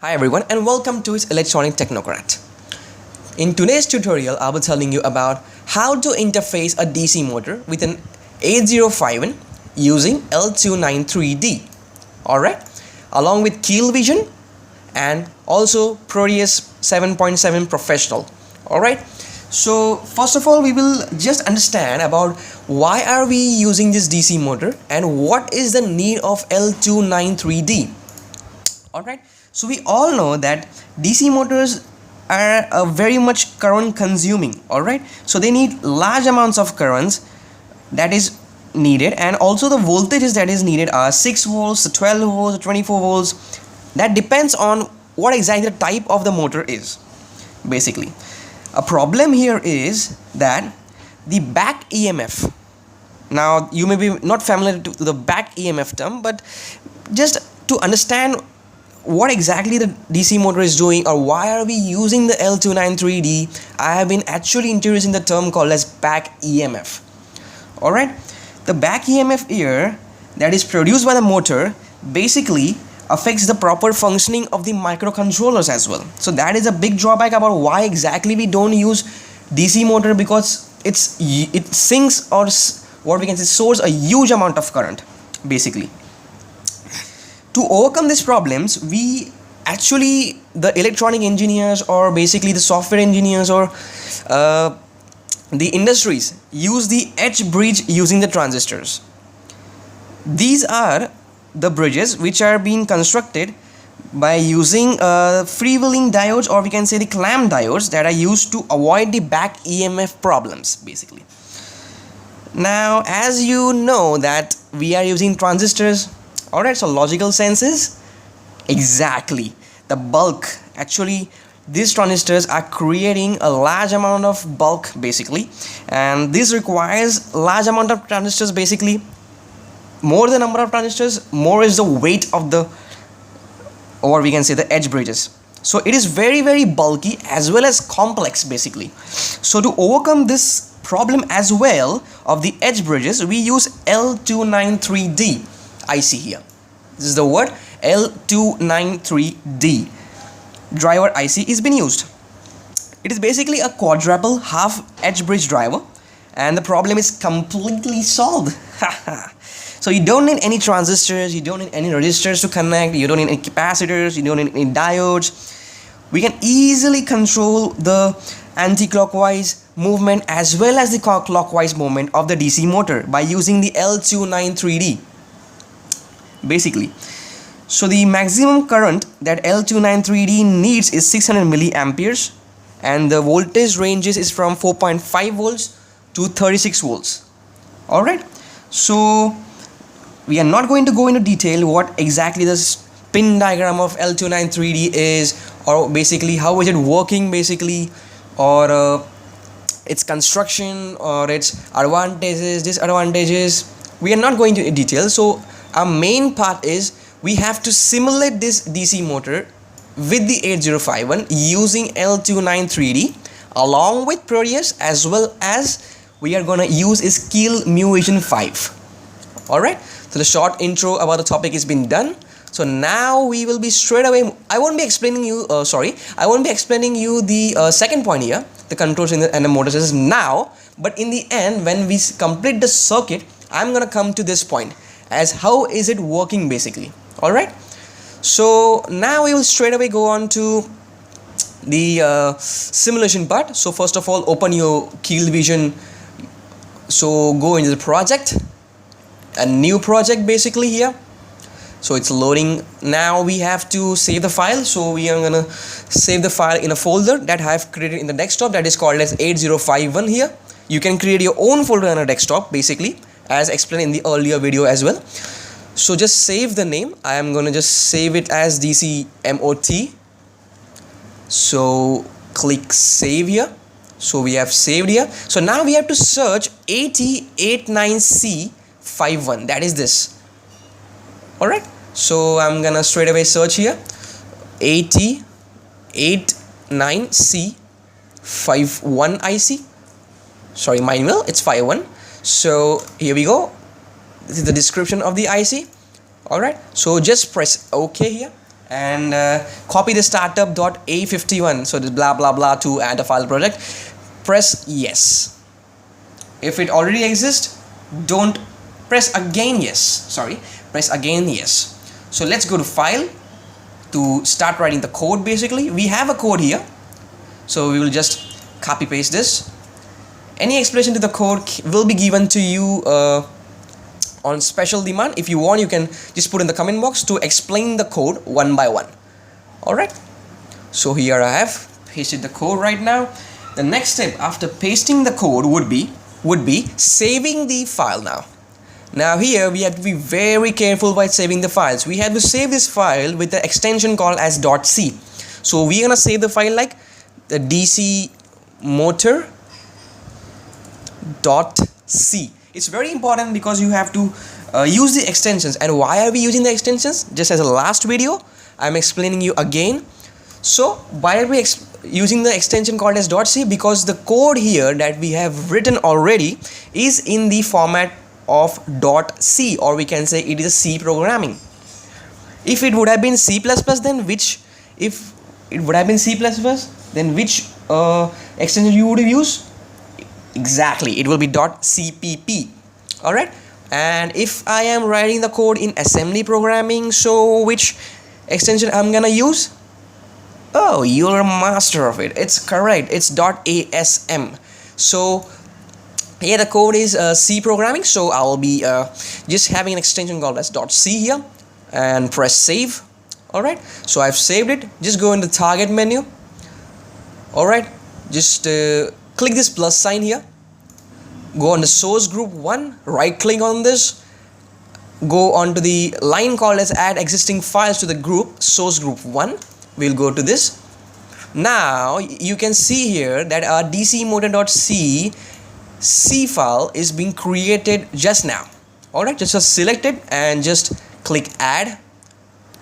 Hi everyone and welcome to its Electronic Technocrat. In today's tutorial, I'll be telling you about how to interface a DC motor with an 8051 using L293D. Alright, along with Keil Vision and also Proteus 7.7 Professional. Alright, so first of all we will just understand about why are we using this DC motor and what is the need of L293D. Alright, so we all know that DC motors are very much current consuming. Alright, so they need large amounts of currents that is needed, and also the voltages that is needed are 6 volts, 12 volts, 24 volts. That depends on what exactly the type of the motor is. Basically, a problem here is that the back EMF. Now you may be not familiar to the back EMF term, but just to understand what exactly the DC motor is doing or why are we using the L293D, I have been actually introducing the term called as back EMF. Alright, the back EMF here that is produced by the motor basically affects the proper functioning of the microcontrollers as well. So that is a big drawback about why exactly we don't use DC motor, because it sinks, or what we can say, source a huge amount of current basically. To overcome these problems, we actually, the electronic engineers or basically the software engineers or the industries use the edge bridge using the transistors. These are the bridges which are being constructed by using freewheeling diodes, or we can say the clamp diodes, that are used to avoid the back EMF problems basically. Now as you know that we are using transistors. Alright, so logical sense is exactly the bulk. Actually, these transistors are creating a large amount of bulk basically, and this requires large amount of transistors basically. More the number of transistors, more is the weight of the, or we can say, the edge bridges. So it is very bulky as well as complex basically. So to overcome this problem as well of the edge bridges, we use L293D IC here. This is the word L293D driver IC is being used. It is basically a quadruple half edge bridge driver, and the problem is completely solved. So you don't need any transistors, you don't need any resistors to connect, you don't need any capacitors, you don't need any diodes. We can easily control the anti-clockwise movement as well as the clockwise movement of the DC motor by using the L293D basically. So the maximum current that L293D needs is 600 milliamperes, and the voltage ranges is from 4.5 volts to 36 volts. Alright, so we are not going to go into detail what exactly the pin diagram of L293D is, or basically how is it working basically, or its construction or its advantages, disadvantages. We are not going to detail. So our main part is we have to simulate this DC motor with the 8051 using L293D along with Proteus, as well as we are gonna use is Keil Mu Vision 5. Alright, so the short intro about the topic has been done. So now we will be straight away, I won't be explaining you the second point here, the controls and the motor system now, but in the end when we complete the circuit, I'm gonna come to this point as how is it working basically. Alright, so now we will straight away go on to the simulation part. So first of all, open your Keil Vision. So go into the project, a new project basically here. So it's loading. Now we have to save the file. So we are gonna save the file in a folder that I have created in the desktop that is called as 8051 here. You can create your own folder on a desktop basically, as explained in the earlier video as well. So just save the name. I am gonna just save it as DCMOT. So click save here. So we have saved here. So now we have to search AT89C51. That is this. Alright, so I'm gonna straight away search here AT89C51 IC. Sorry, mine will, it's 51. So here we go. This is the description of the IC. Alright, so just press OK here and copy the startup.a51, so this blah blah blah to add a file project. Press yes. If it already exists, don't press again yes. Press again yes. So let's go to file to start writing the code. Basically we have a code here, so we will just copy paste this. Any explanation to the code will be given to you on special demand. If you want, you can just put in the comment box to explain the code one by one. Alright, so here I have pasted the code right now. The next step after pasting the code would be saving the file. Now here we have to be very careful while saving the files. We have to save this file with the extension called as .c. So we're gonna save the file like the DC motor .c. It's very important because you have to use the extensions. And why are we using the extensions? Just as a last video, I'm explaining you again. So why are we using the extension called as .c? Because the code here that we have written already is in the format of .c, or we can say it is a C programming. If it would have been C++, then which extension you would have used? Exactly, it will be .cpp. Alright, and if I am writing the code in assembly programming, so which extension I'm gonna use? Oh, you're a master of it. It's correct, it's .asm. So here the code is C programming, so I will be just having an extension called as .c here, and press save. Alright, so I've saved it. Just go in the target menu. Alright, just click this plus sign here, go on the source group 1, right click on this, go on to the line called as add existing files to the group source group 1. We'll go to this. Now you can see here that our DC motor.c C file is being created just now. Alright, just select it and just click add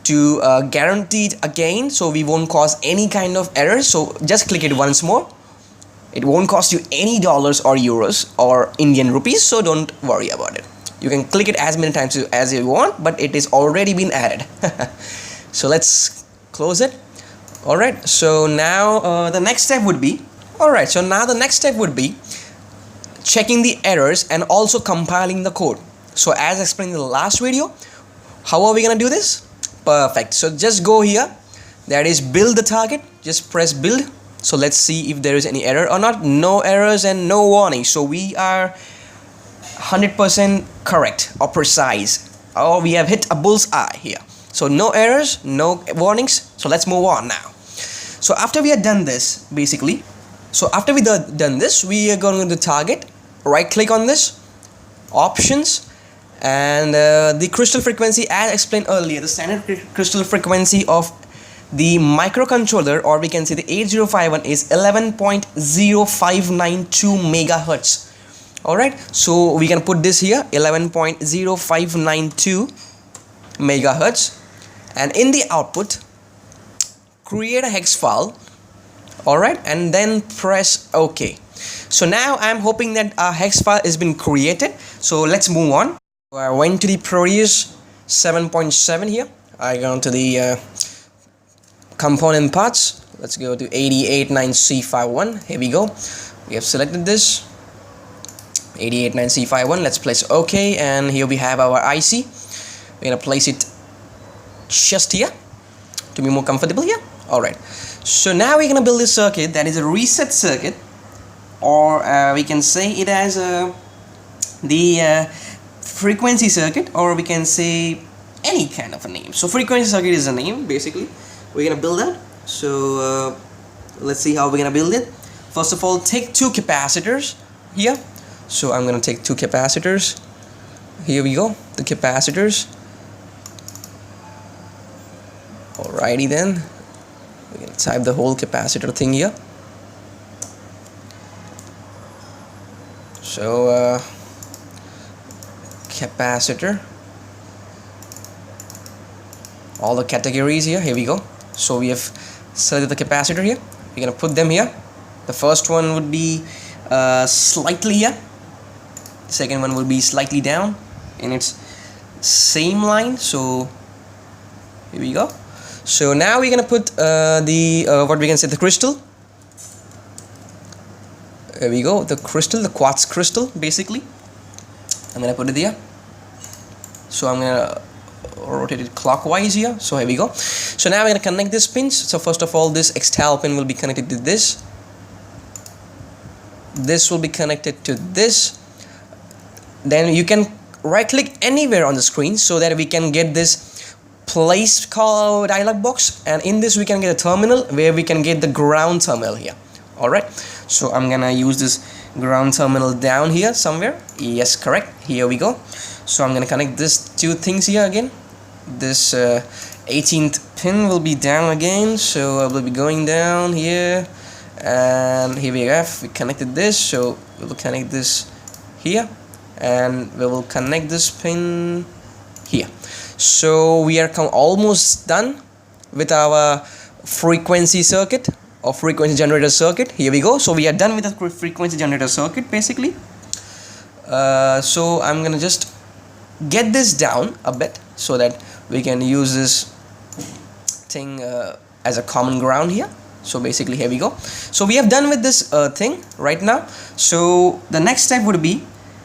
to guarantee it again, so we won't cause any kind of errors. So just click it once more. It won't cost you any dollars or euros or Indian rupees, so don't worry about it. You can click it as many times as you want, but it is already been added. So let's close it. Alright, so now the next step would be checking the errors and also compiling the code. So as explained in the last video, how are we gonna do this? Perfect. So just go here, that is build the target, just press build. So let's see if there is any error or not. No errors and no warning. So we are 100% correct or precise. Oh, we have hit a bullseye here. So no errors, no warnings. So let's move on now. So after we have done this, basically, we are going to target, right click on this, options, and the crystal frequency as explained earlier, the standard crystal frequency of the microcontroller, or we can say the 8051, is 11.0592 megahertz. Alright, so we can put this here, 11.0592 megahertz, and in the output create a hex file. Alright, and then press OK. So now I'm hoping that our hex file has been created. So let's move on. So I went to the Proteus 7.7 here. I go to the component parts. Let's go to 889C51. Here we go. We have selected this 889C51. Let's place OK, and here we have our IC. We're gonna place it just here to be more comfortable here. Alright, so now we're gonna build this circuit that is a reset circuit, or we can say it as the frequency circuit, or we can say any kind of a name. So frequency circuit is a name. Basically we're gonna build that. So let's see how we're gonna build it. First of all, take two capacitors here. So I'm gonna take two capacitors. Here we go, the capacitors. Alrighty then, we're gonna type the whole capacitor thing here. So capacitor, all the categories here. Here we go. So we have selected the capacitor here. We're gonna put them here. The first one would be slightly here. The second one will be slightly down in its same line. So here we go. So now we're gonna put what we can say, the crystal. There we go, the crystal, the quartz crystal basically. I'm gonna put it there. So I'm gonna rotate it clockwise here. So here we go. So now we're gonna connect these pins. So first of all, this external pin will be connected to this. This will be connected to this. Then you can right click anywhere on the screen so that we can get this place call dialog box, and in this we can get a terminal where we can get the ground terminal here. Alright, so I'm gonna use this ground terminal down here somewhere. Yes, correct, here we go. So I'm gonna connect these two things here again. This 18th pin will be down again, so I will be going down here, and here we have, we connected this, so we will connect this here, and we will connect this pin here. So we are almost done with our frequency circuit or frequency generator circuit. Here we go. So we are done with the frequency generator circuit basically. So I'm gonna just get this down a bit so that we can use this thing as a common ground here. So basically here we go. So we have done with this thing right now. So the next step would be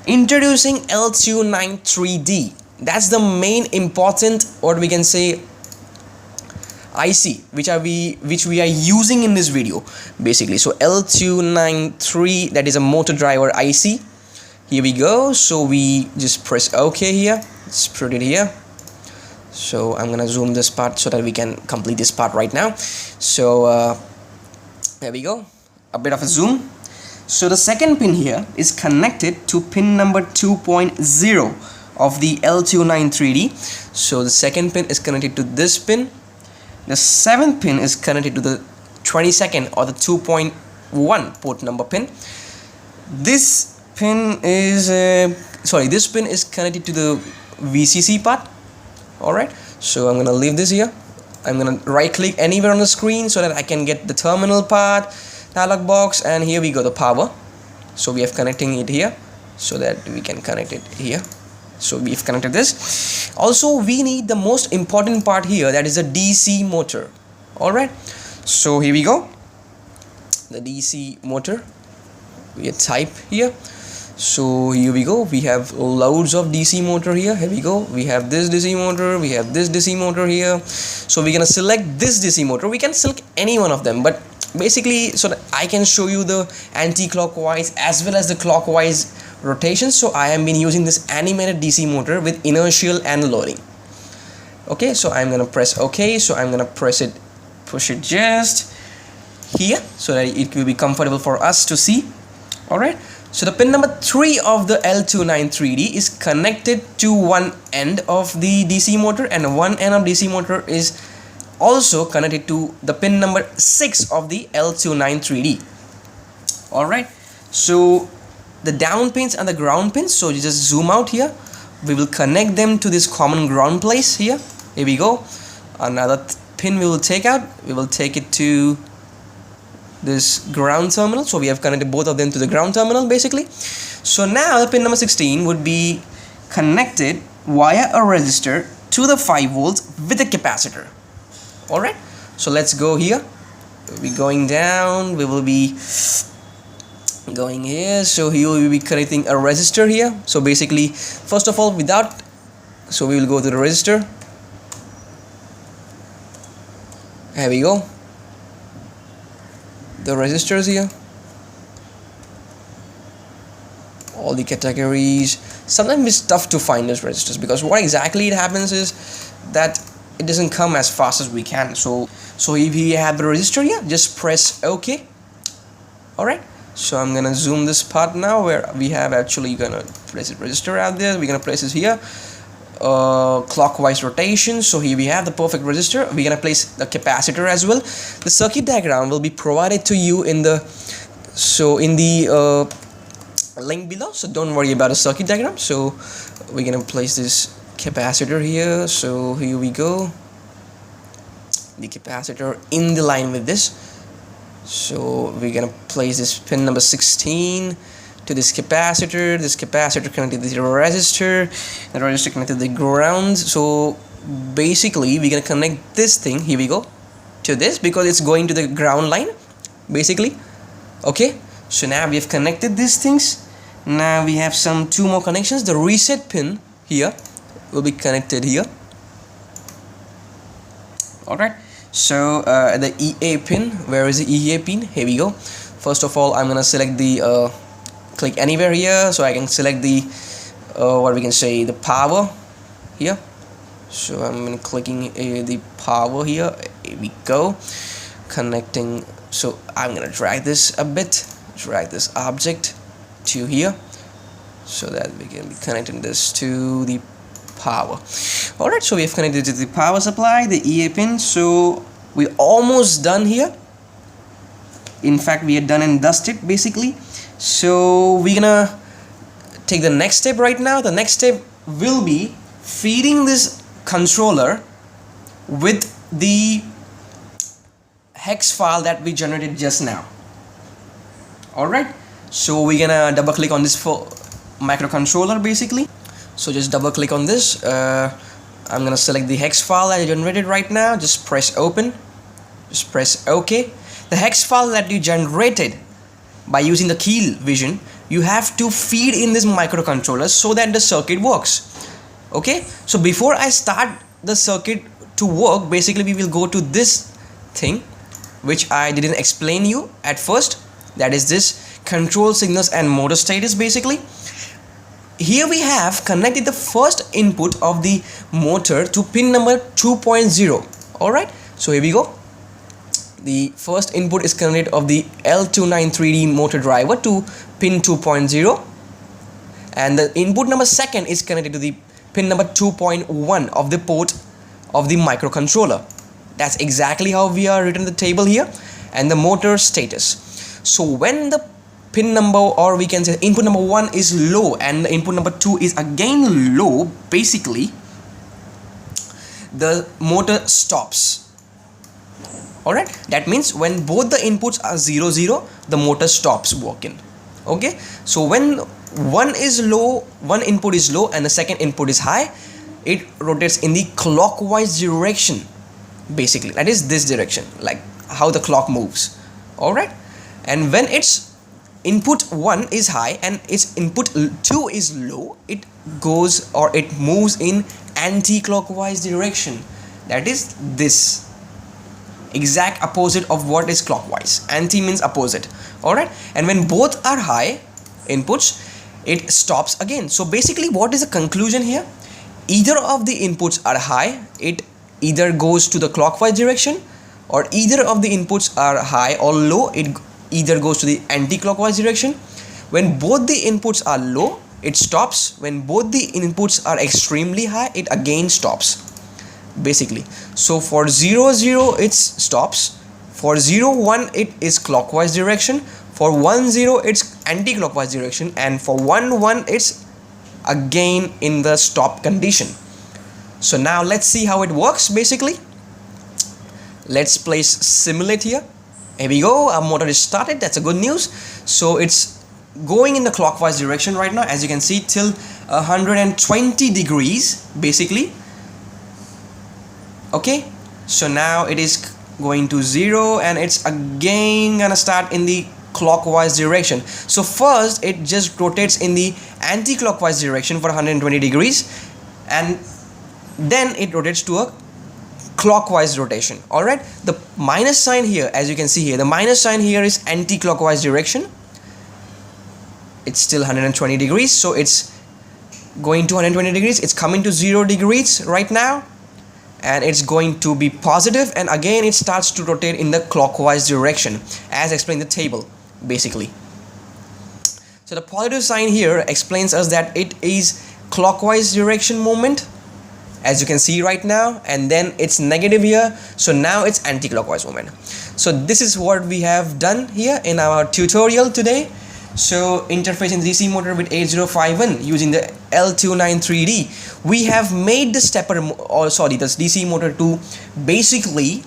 introducing L293D. That's the main important, or we can say, IC which we are using in this video basically. So L293, that is a motor driver IC. Here we go. So we just press OK here. Let's put it here. So I'm gonna zoom this part so that we can complete this part right now. So there we go, a bit of a zoom. So the second pin here is connected to pin number 2.0 of the L293D. So the second pin is connected to this pin. The 7th pin is connected to the 22nd or the 2.1 port number pin. This pin is this pin is connected to the VCC part. Alright, so I'm gonna leave this here. I'm gonna right click anywhere on the screen so that I can get the terminal part, dialog box, and here we go, the power. So we have connecting it here so that we can connect it here. So we've connected this. Also we need the most important part here, that is a DC motor. Alright, so here we go, the DC motor. We type here. So here we go, we have loads of DC motor here. Here we go, we have this DC motor, we have this DC motor here. So we're gonna select this DC motor. We can select any one of them, but basically so that I can show you the anti-clockwise as well as the clockwise rotation, so I have been using this animated DC motor with inertial and loading. Okay, so I'm gonna press OK. So I'm gonna push it just here so that it will be comfortable for us to see. Alright, so the pin number 3 of the L293D is connected to one end of the DC motor, and one end of DC motor is also connected to the pin number 6 of the L293D. Alright, so the down pins and the ground pins, so you just zoom out here. We will connect them to this common ground place here. Here we go. Another pin we will take out. We will take it to this ground terminal. So we have connected both of them to the ground terminal basically. So now the pin number 16 would be connected via a resistor to the 5 volts with a capacitor. Alright, so let's go here. We'll be going down. We will be going here. So here we will be connecting a resistor here. So basically, first of all, so we will go to the resistor. Here we go, the resistors here, all the categories. Sometimes it's tough to find those resistors because what exactly it happens is that it doesn't come as fast as we can. So if you have the resistor here, just press OK. Alright, so I'm gonna zoom this part now where we have actually gonna place a resistor out there. We're gonna place this here, clockwise rotation. So here we have the perfect resistor. We're gonna place the capacitor as well. The circuit diagram will be provided to you in the link below, so don't worry about the circuit diagram. So we're gonna place this capacitor here. So here we go, the capacitor in the line with this. So we're gonna place this pin number 16 to this capacitor. This capacitor connected to the resistor connected to the ground. So basically we're gonna connect this thing, here we go, to this, because it's going to the ground line basically. Okay, so now we have connected these things. Now we have some two more connections. The reset pin here will be connected here. Alright, so the EA pin, where is the EA pin? Here we go. First of all, I'm gonna select the click anywhere here, so I can select the what we can say, the power here. So I'm clicking the power here. Here we go, connecting. So I'm gonna drag this a bit, drag this object to here, so that we can be connecting this to the power. Alright, so we have connected to the power supply, the EA pin. So we're almost done here. In fact, we are done and dusted basically. So we're gonna take the next step right now. The next step will be feeding this controller with the hex file that we generated just now. Alright, so we're gonna double click on this for microcontroller basically. So just double click on this. I'm gonna select the hex file that I generated right now. Just press open, just press OK. The hex file that you generated by using the Keil vision, you have to feed in this microcontroller so that the circuit works. Okay, so before I start the circuit to work, basically we will go to this thing which I didn't explain you at first, that is this control signals and motor status. Basically here we have connected the first input of the motor to pin number 2.0. Alright, so here we go. The first input is connected of the L293D motor driver to pin 2.0, and the input number second is connected to the pin number 2.1 of the port of the microcontroller. That's exactly how we are written the table here. And the motor status. So when the pin number, or we can say input number 1 is low and the input number 2 is again low, basically the motor stops. Alright, that means when both the inputs are 0 0, the motor stops working. Okay, so when one is low, one input is low and the second input is high, it rotates in the clockwise direction basically, that is this direction, like how the clock moves. Alright, and when its input 1 is high and its input 2 is low, it goes, or it moves in anti-clockwise direction, that is this exact opposite of what is clockwise. Anti means opposite. Alright, and when both are high inputs, it stops again. So basically what is the conclusion here? Either of the inputs are high, it either goes to the clockwise direction, or either of the inputs are high or low, it either goes to the anti-clockwise direction. When both the inputs are low, it stops. When both the inputs are extremely high, it again stops basically. So for 0 0 it stops, for 0 1 it is clockwise direction, for 1 0 it's anti-clockwise direction, and for 1 1 it's again in the stop condition. So now let's see how it works basically. Let's place simulate here. Here we go, our motor is started. That's a good news. So it's going in the clockwise direction right now, as you can see, till 120 degrees basically. Okay, so now it is going to 0 and it's again gonna start in the clockwise direction. So first it just rotates in the anti-clockwise direction for 120 degrees, and then it rotates to a clockwise rotation. Alright, the minus sign here, as you can see here, the minus sign here is anti-clockwise direction. It's still 120 degrees, so it's going to 120 degrees. It's coming to 0 degrees right now, and it's going to be positive, and again it starts to rotate in the clockwise direction as explained in the table basically. So the positive sign here explains us that it is clockwise direction movement, as you can see right now, and then it's negative here, so now it's anti-clockwise movement. So this is what we have done here in our tutorial today. So interfacing the DC motor with 8051 using the L293D, we have made the stepper, or sorry, this DC motor to basically,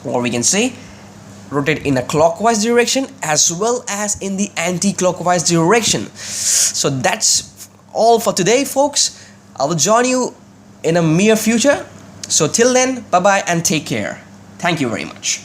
or we can say, rotate in a clockwise direction as well as in the anti-clockwise direction. So that's all for today, folks. I will join you in a near future. So till then, bye bye and take care. Thank you very much.